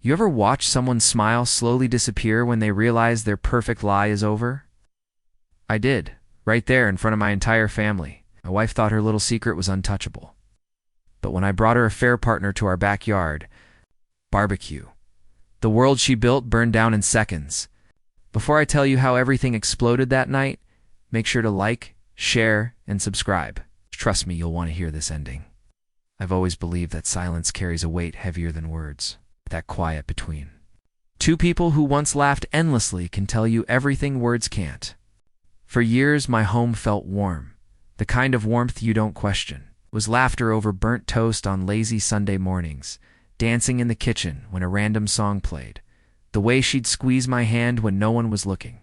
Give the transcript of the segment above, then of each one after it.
You ever watch someone's smile slowly disappear when they realize their perfect lie is over? I did, right there in front of my entire family. My wife thought her little secret was untouchable. But when I brought her a fair partner to our backyard, barbecue, the world she built burned down in seconds. Before I tell you how everything exploded that night, make sure to like, share, and subscribe. Trust me, you'll want to hear this ending. I've always believed that silence carries a weight heavier than words. That quiet between two people who once laughed endlessly can tell you everything words can't. For years, my home felt warm, the kind of warmth you don't question. It was laughter over burnt toast on lazy Sunday mornings, dancing in the kitchen when a random song played, the way she'd squeeze my hand when no one was looking.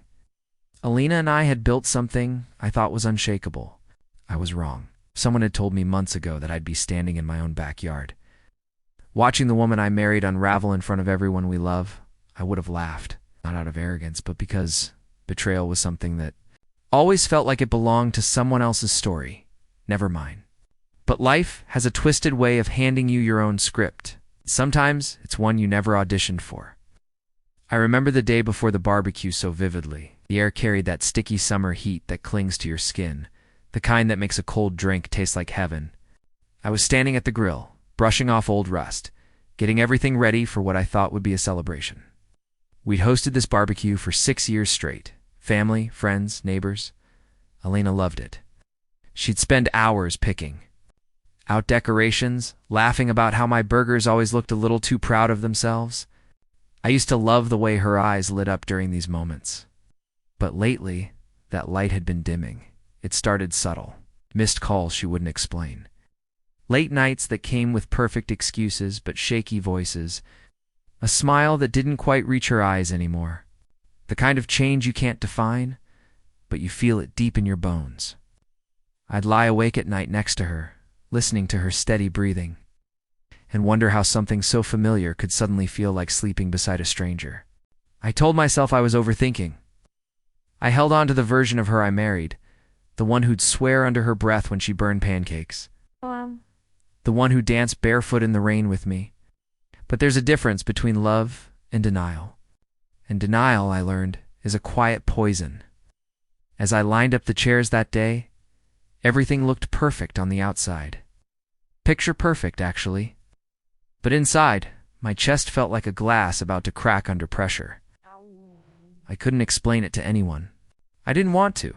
Alina and I had built something I thought was unshakable. I was wrong. Someone had told me months ago that I'd be standing in my own backyard, watching the woman I married unravel in front of everyone we love. I would have laughed, not out of arrogance, but because betrayal was something that always felt like it belonged to someone else's story, never mine. But life has a twisted way of handing you your own script. Sometimes it's one you never auditioned for. I remember the day before the barbecue so vividly. The air carried that sticky summer heat that clings to your skin, the kind that makes a cold drink taste like heaven. I was standing at the grill, brushing off old rust, getting everything ready for what I thought would be a celebration. We'd hosted this barbecue for 6 years straight. Family, friends, neighbors. Alina loved it. She'd spend hours picking out decorations, laughing about how my burgers always looked a little too proud of themselves. I used to love the way her eyes lit up during these moments. But lately, that light had been dimming. It started subtle. Missed calls she wouldn't explain. Late nights that came with perfect excuses but shaky voices. A smile that didn't quite reach her eyes anymore. The kind of change you can't define, but you feel it deep in your bones. I'd lie awake at night next to her, listening to her steady breathing, and wonder how something so familiar could suddenly feel like sleeping beside a stranger. I told myself I was overthinking. I held on to the version of her I married, the one who'd swear under her breath when she burned pancakes. The one who danced barefoot in the rain with me. But there's a difference between love and denial. And denial, I learned, is a quiet poison. As I lined up the chairs that day, everything looked perfect on the outside. Picture perfect, actually. But inside, my chest felt like a glass about to crack under pressure. I couldn't explain it to anyone. I didn't want to.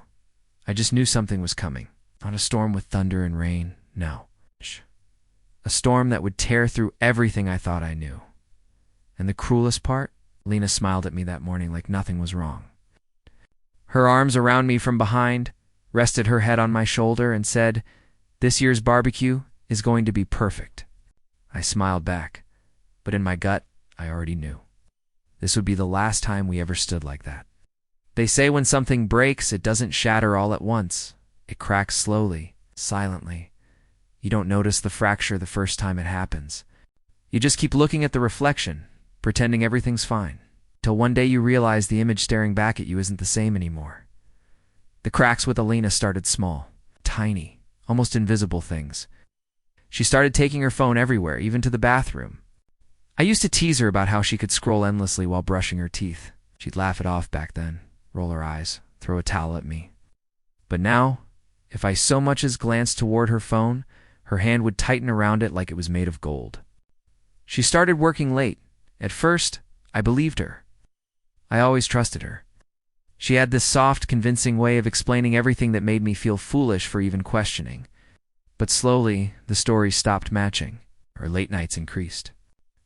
I just knew something was coming. Not a storm with thunder and rain, no. A storm that would tear through everything I thought I knew. And the cruelest part? Lena smiled at me that morning like nothing was wrong. Her arms around me from behind, rested her head on my shoulder, and said, "This year's barbecue is going to be perfect." I smiled back, but in my gut, I already knew. This would be the last time we ever stood like that. They say when something breaks, it doesn't shatter all at once. It cracks slowly, silently. You don't notice the fracture the first time it happens. You just keep looking at the reflection, pretending everything's fine, till one day you realize the image staring back at you isn't the same anymore. The cracks with Alina started small, tiny, almost invisible things. She started taking her phone everywhere, even to the bathroom. I used to tease her about how she could scroll endlessly while brushing her teeth. She'd laugh it off back then, roll her eyes, throw a towel at me. But now, if I so much as glanced toward her phone, her hand would tighten around it like it was made of gold. She started working late. At first, I believed her. I always trusted her. She had this soft, convincing way of explaining everything that made me feel foolish for even questioning. But slowly, the stories stopped matching. Her late nights increased.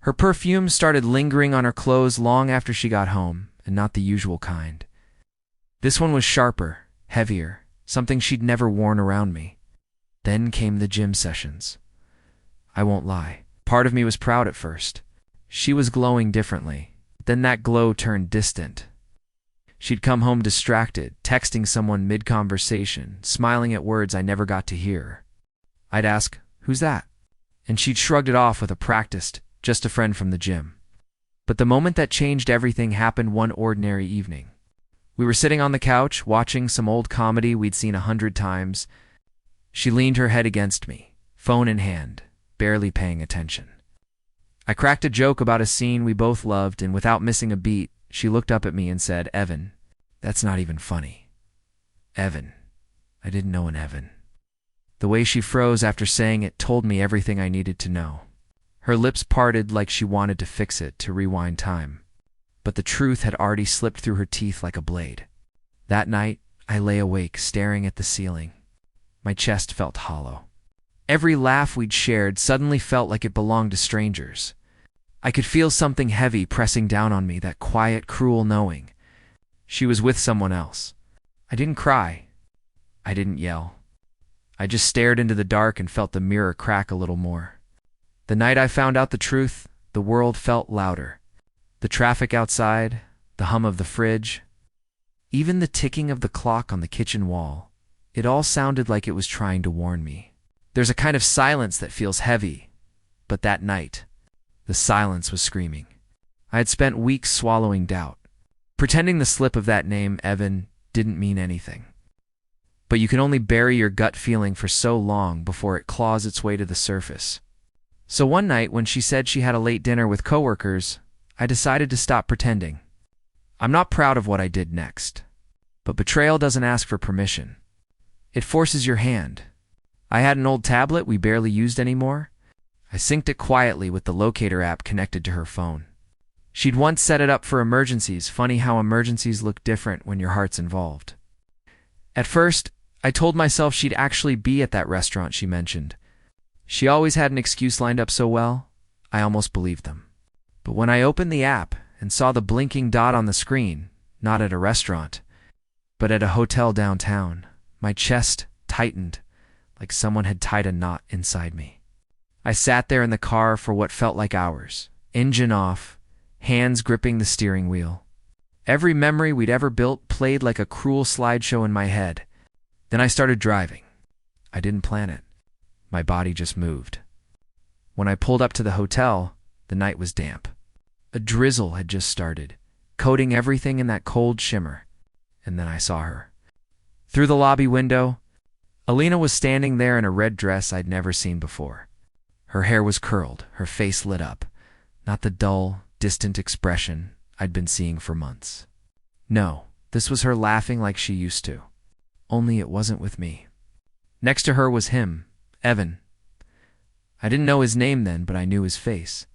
Her perfume started lingering on her clothes long after she got home, and not the usual kind. This one was sharper, heavier, something she'd never worn around me. Then came the gym sessions. I won't lie. Part of me was proud at first. She was glowing differently. Then that glow turned distant. She'd come home distracted, texting someone mid-conversation, smiling at words I never got to hear. I'd ask, "Who's that?" And she'd shrugged it off with a practiced, "Just a friend from the gym." But the moment that changed everything happened one ordinary evening. We were sitting on the couch, watching some old comedy we'd seen 100 times. She leaned her head against me, phone in hand, barely paying attention. I cracked a joke about a scene we both loved, and without missing a beat, she looked up at me and said, "Evan, that's not even funny." Evan. I didn't know an Evan. The way she froze after saying it told me everything I needed to know. Her lips parted like she wanted to fix it, to rewind time. But the truth had already slipped through her teeth like a blade. That night, I lay awake, staring at the ceiling. My chest felt hollow. Every laugh we'd shared suddenly felt like it belonged to strangers. I could feel something heavy pressing down on me, that quiet, cruel knowing. She was with someone else. I didn't cry. I didn't yell. I just stared into the dark and felt the mirror crack a little more. The night I found out the truth, the world felt louder. The traffic outside, the hum of the fridge, even the ticking of the clock on the kitchen wall. It all sounded like it was trying to warn me. There's a kind of silence that feels heavy, but that night, the silence was screaming. I had spent weeks swallowing doubt, pretending the slip of that name, Evan, didn't mean anything. But you can only bury your gut feeling for so long before it claws its way to the surface. So one night, when she said she had a late dinner with coworkers, I decided to stop pretending. I'm not proud of what I did next, but betrayal doesn't ask for permission. It forces your hand. I had an old tablet we barely used anymore. I synced it quietly with the locator app connected to her phone. She'd once set it up for emergencies. Funny how emergencies look different when your heart's involved. At first, I told myself she'd actually be at that restaurant she mentioned. She always had an excuse lined up so well, I almost believed them. But when I opened the app and saw the blinking dot on the screen, not at a restaurant, but at a hotel downtown, my chest tightened like someone had tied a knot inside me. I sat there in the car for what felt like hours, engine off, hands gripping the steering wheel. Every memory we'd ever built played like a cruel slideshow in my head. Then I started driving. I didn't plan it. My body just moved. When I pulled up to the hotel, the night was damp. A drizzle had just started, coating everything in that cold shimmer. And then I saw her. Through the lobby window, Alina was standing there in a red dress I'd never seen before. Her hair was curled, her face lit up, not the dull, distant expression I'd been seeing for months. No, this was her laughing like she used to. Only it wasn't with me. Next to her was him, Evan. I didn't know his name then, but I knew his face.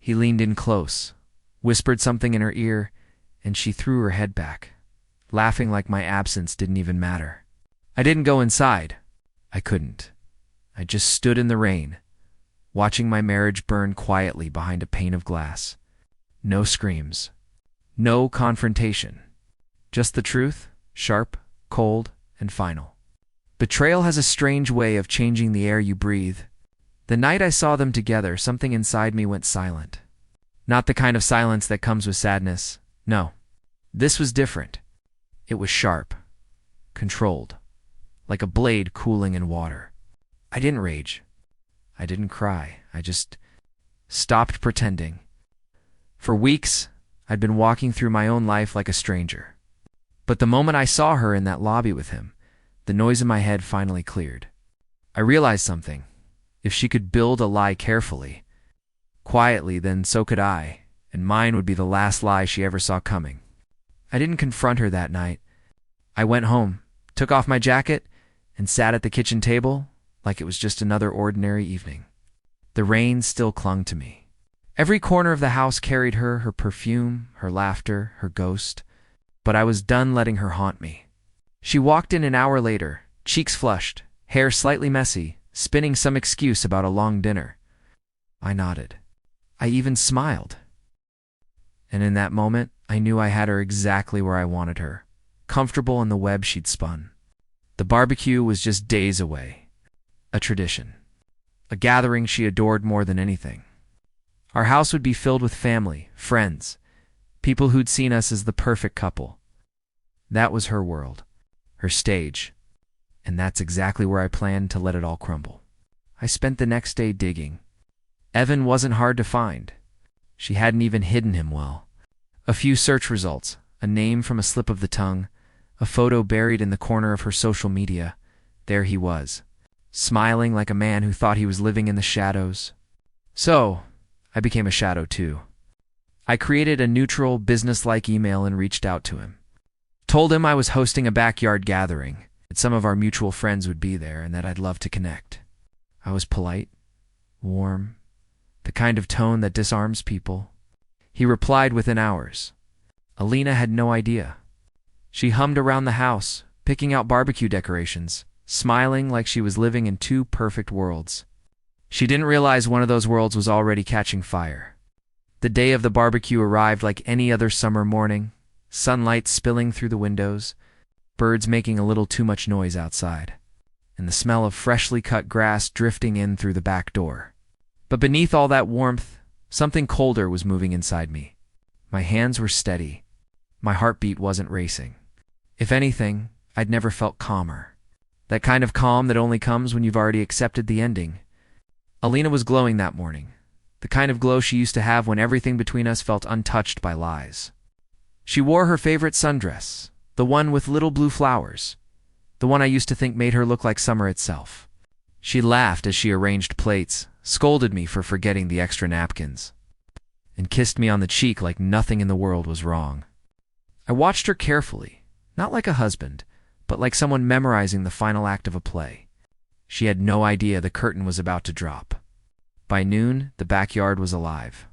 He leaned in close, whispered something in her ear, and she threw her head back, laughing like my absence didn't even matter. I didn't go inside. I couldn't. I just stood in the rain, watching my marriage burn quietly behind a pane of glass. No screams. No confrontation. Just the truth, sharp, cold, and final. Betrayal has a strange way of changing the air you breathe. The night I saw them together, something inside me went silent. Not the kind of silence that comes with sadness. No. This was different. It was sharp, controlled, like a blade cooling in water. I didn't rage. I didn't cry. I just stopped pretending. For weeks, I'd been walking through my own life like a stranger. But the moment I saw her in that lobby with him, the noise in my head finally cleared. I realized something. If she could build a lie carefully, quietly, then so could I, and mine would be the last lie she ever saw coming. I didn't confront her that night. I went home, took off my jacket, and sat at the kitchen table like it was just another ordinary evening. The rain still clung to me. Every corner of the house carried her perfume, her laughter, her ghost, but I was done letting her haunt me. She walked in an hour later, cheeks flushed, hair slightly messy, spinning some excuse about a long dinner. I nodded. I even smiled. And in that moment, I knew I had her exactly where I wanted her, comfortable in the web she'd spun. The barbecue was just days away. A tradition. A gathering she adored more than anything. Our house would be filled with family, friends, people who'd seen us as the perfect couple. That was her world, her stage, and that's exactly where I planned to let it all crumble. I spent the next day digging. Evan wasn't hard to find. She hadn't even hidden him well. A few search results, a name from a slip of the tongue, a photo buried in the corner of her social media. There he was, smiling like a man who thought he was living in the shadows. So, I became a shadow too. I created a neutral, business-like email and reached out to him. Told him I was hosting a backyard gathering, that some of our mutual friends would be there, and that I'd love to connect. I was polite, warm, the kind of tone that disarms people. He replied within hours. Alina had no idea. She hummed around the house, picking out barbecue decorations, smiling like she was living in two perfect worlds. She didn't realize one of those worlds was already catching fire. The day of the barbecue arrived like any other summer morning, sunlight spilling through the windows, birds making a little too much noise outside, and the smell of freshly cut grass drifting in through the back door. But beneath all that warmth, something colder was moving inside me. My hands were steady. My heartbeat wasn't racing. If anything, I'd never felt calmer. That kind of calm that only comes when you've already accepted the ending. Alina was glowing that morning, the kind of glow she used to have when everything between us felt untouched by lies. She wore her favorite sundress, the one with little blue flowers, the one I used to think made her look like summer itself. She laughed as she arranged plates, scolded me for forgetting the extra napkins, and kissed me on the cheek like nothing in the world was wrong. I watched her carefully, not like a husband, but like someone memorizing the final act of a play. She had no idea the curtain was about to drop. By noon, the backyard was alive.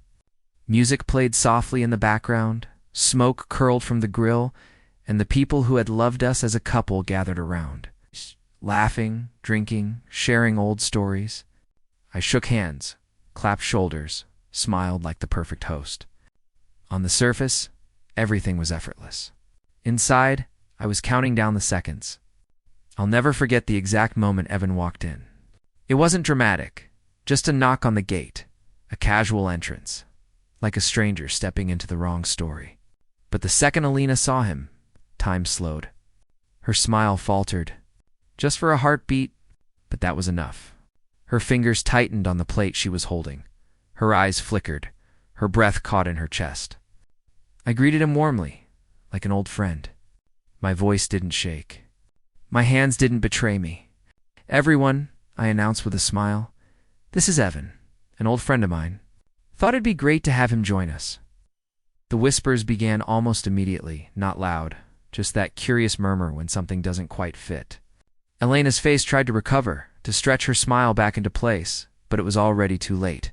Music played softly in the background, smoke curled from the grill, and the people who had loved us as a couple gathered around, laughing, drinking, sharing old stories. I shook hands, clapped shoulders, smiled like the perfect host. On the surface, everything was effortless. Inside, I was counting down the seconds. I'll never forget the exact moment Evan walked in. It wasn't dramatic, just a knock on the gate, a casual entrance, like a stranger stepping into the wrong story. But the second Alina saw him, time slowed. Her smile faltered, just for a heartbeat, but that was enough. Her fingers tightened on the plate she was holding. Her eyes flickered, her breath caught in her chest. I greeted him warmly, like an old friend. My voice didn't shake. My hands didn't betray me. "Everyone," I announced with a smile, "this is Evan, an old friend of mine. Thought it'd be great to have him join us." The whispers began almost immediately, not loud, just that curious murmur when something doesn't quite fit. Elena's face tried to recover, to stretch her smile back into place, but it was already too late.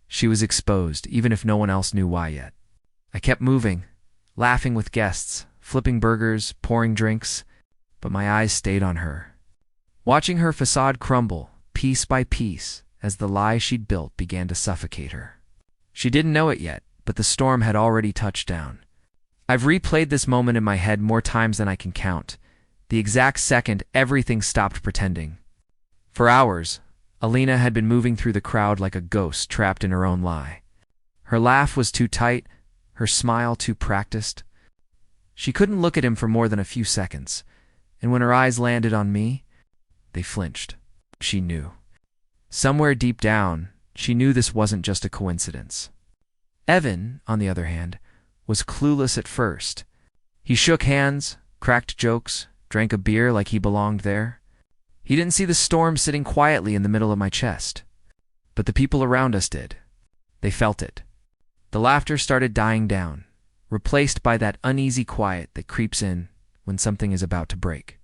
She was exposed, even if no one else knew why yet. I kept moving, laughing with guests, flipping burgers, pouring drinks, but my eyes stayed on her. Watching her facade crumble, piece by piece, as the lie she'd built began to suffocate her. She didn't know it yet, but the storm had already touched down. I've replayed this moment in my head more times than I can count, the exact second everything stopped pretending. For hours, Alina had been moving through the crowd like a ghost trapped in her own lie. Her laugh was too tight, her smile too practiced. She couldn't look at him for more than a few seconds, and when her eyes landed on me, they flinched. She knew. Somewhere deep down, she knew this wasn't just a coincidence. Evan, on the other hand, was clueless at first. He shook hands, cracked jokes, drank a beer like he belonged there. He didn't see the storm sitting quietly in the middle of my chest. But the people around us did. They felt it. The laughter started dying down, replaced by that uneasy quiet that creeps in when something is about to break.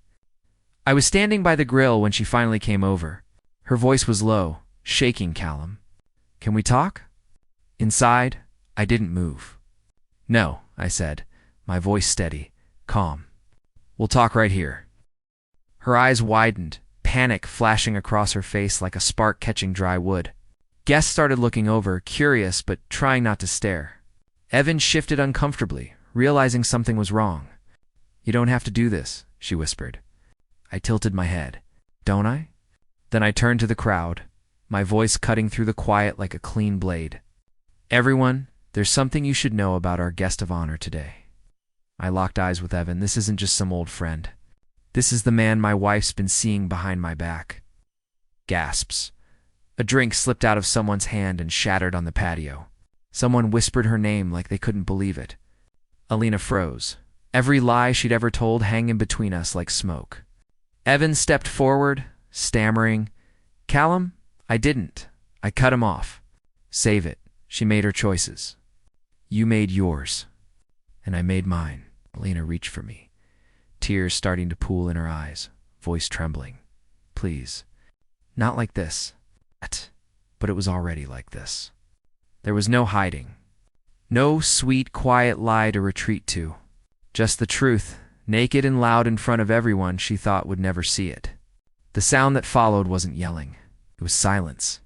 I was standing by the grill when she finally came over. Her voice was low, shaking Callum. "Can we talk?" Inside, I didn't move. "No," I said, my voice steady, calm. "We'll talk right here." Her eyes widened, panic flashing across her face like a spark catching dry wood. Guests started looking over, curious but trying not to stare. Evan shifted uncomfortably, realizing something was wrong. "You don't have to do this," she whispered. I tilted my head. "Don't I?" Then I turned to the crowd, my voice cutting through the quiet like a clean blade. "Everyone, there's something you should know about our guest of honor today." I locked eyes with Evan. This isn't just some old friend. This is the man my wife's been seeing behind my back. Gasps. A drink slipped out of someone's hand and shattered on the patio. Someone whispered her name like they couldn't believe it. Alina froze, every lie she'd ever told hanging between us like smoke. Evan stepped forward, stammering, "Callum, I didn't. I cut him off." "Save it," She made her choices. You made yours. And I made mine. Alina reached for me, tears starting to pool in her eyes, voice trembling. Please. Not like this. But it was already like this. There was no hiding. No sweet, quiet lie to retreat to. Just the truth, naked and loud in front of everyone she thought would never see it. The sound that followed wasn't yelling. It was silence.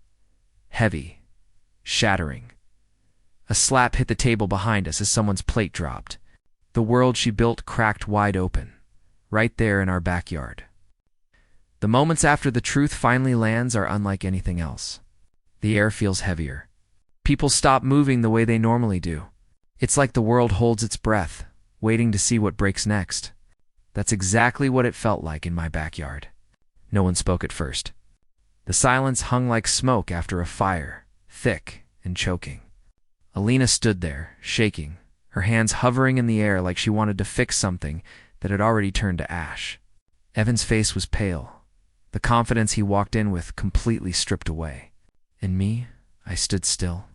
Heavy. Shattering. A slap hit the table behind us as someone's plate dropped. The world she built cracked wide open, right there in our backyard. The moments after the truth finally lands are unlike anything else. The air feels heavier. People stop moving the way they normally do. It's like the world holds its breath, waiting to see what breaks next. That's exactly what it felt like in my backyard. No one spoke at first. The silence hung like smoke after a fire, thick and choking. Alina stood there, shaking, her hands hovering in the air like she wanted to fix something that had already turned to ash. Evan's face was pale, the confidence he walked in with completely stripped away. And me, I stood still,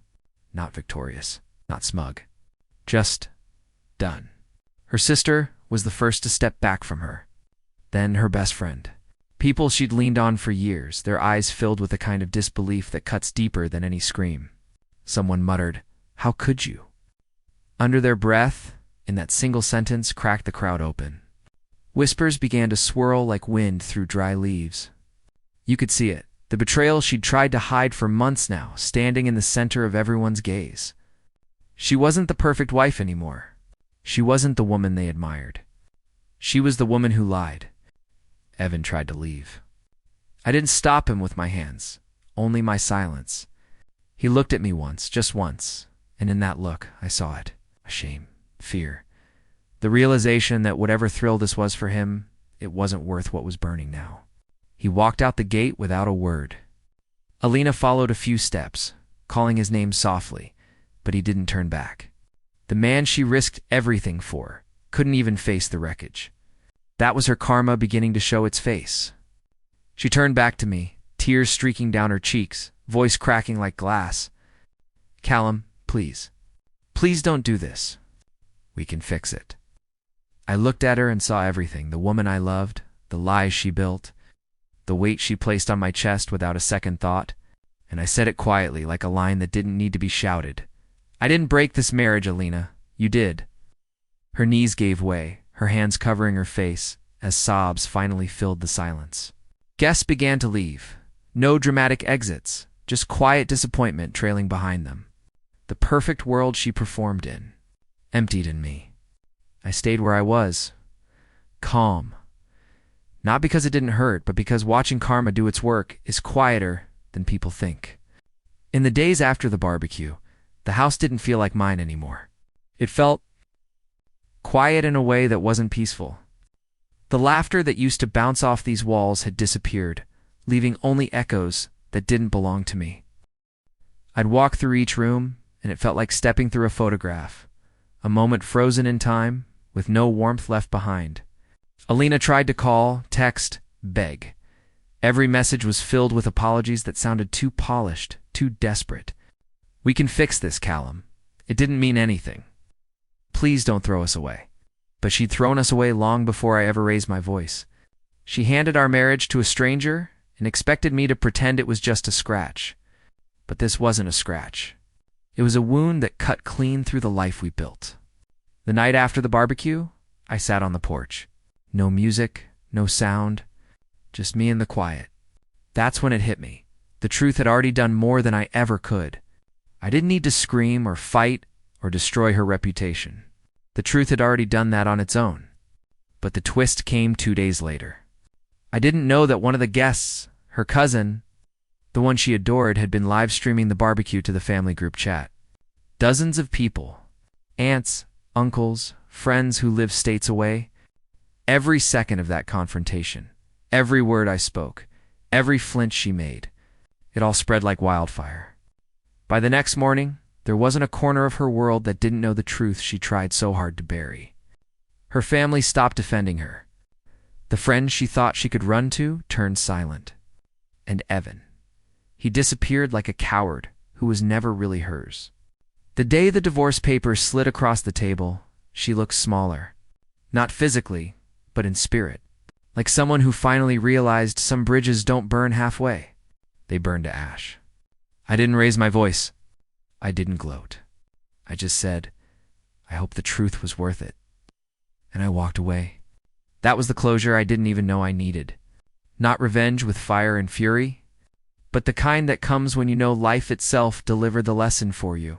not victorious, not smug, just done. Her sister was the first to step back from her, then her best friend. People she'd leaned on for years, their eyes filled with a kind of disbelief that cuts deeper than any scream. Someone muttered, "How could you?" Under their breath, in that single sentence, cracked the crowd open. Whispers began to swirl like wind through dry leaves. You could see it, the betrayal she'd tried to hide for months now, standing in the center of everyone's gaze. She wasn't the perfect wife anymore. She wasn't the woman they admired. She was the woman who lied. Evan tried to leave. I didn't stop him with my hands, only my silence. He looked at me once, just once, and in that look, I saw it. Shame, fear. The realization that whatever thrill this was for him, it wasn't worth what was burning now. He walked out the gate without a word. Alina followed a few steps, calling his name softly, but he didn't turn back. The man she risked everything for couldn't even face the wreckage. That was her karma beginning to show its face. She turned back to me, tears streaking down her cheeks, voice cracking like glass. Callum, please. Please don't do this. We can fix it. I looked at her and saw everything, the woman I loved, the lies she built, the weight she placed on my chest without a second thought, and I said it quietly like a line that didn't need to be shouted. I didn't break this marriage, Alina. You did. Her knees gave way, her hands covering her face, as sobs finally filled the silence. Guests began to leave. No dramatic exits, just quiet disappointment trailing behind them. The perfect world she performed in, emptied in me. I stayed where I was, calm. Not because it didn't hurt, but because watching karma do its work is quieter than people think. In the days after the barbecue, the house didn't feel like mine anymore. It felt quiet in a way that wasn't peaceful. The laughter that used to bounce off these walls had disappeared, leaving only echoes that didn't belong to me. I'd walk through each room, and it felt like stepping through a photograph, a moment frozen in time, with no warmth left behind. Alina tried to call, text, beg. Every message was filled with apologies that sounded too polished, too desperate. We can fix this, Callum. It didn't mean anything. Please don't throw us away. But she'd thrown us away long before I ever raised my voice. She handed our marriage to a stranger and expected me to pretend it was just a scratch. But this wasn't a scratch. It was a wound that cut clean through the life we built. The night after the barbecue, I sat on the porch. No music, no sound, just me and the quiet. That's when it hit me. The truth had already done more than I ever could. I didn't need to scream or fight or destroy her reputation. The truth had already done that on its own. But the twist came 2 days later. I didn't know that one of the guests, her cousin, the one she adored, had been live streaming the barbecue to the family group chat. Dozens of people, aunts, uncles, friends who lived states away. Every second of that confrontation, every word I spoke, every flinch she made, it all spread like wildfire. By the next morning, there wasn't a corner of her world that didn't know the truth she tried so hard to bury. Her family stopped defending her. The friends she thought she could run to turned silent. And Evan. He disappeared like a coward who was never really hers. The day the divorce papers slid across the table, she looked smaller. Not physically, but in spirit. Like someone who finally realized some bridges don't burn halfway. They burn to ash. I didn't raise my voice. I didn't gloat. I just said, I hope the truth was worth it. And I walked away. That was the closure I didn't even know I needed. Not revenge with fire and fury, but the kind that comes when you know life itself delivered the lesson for you.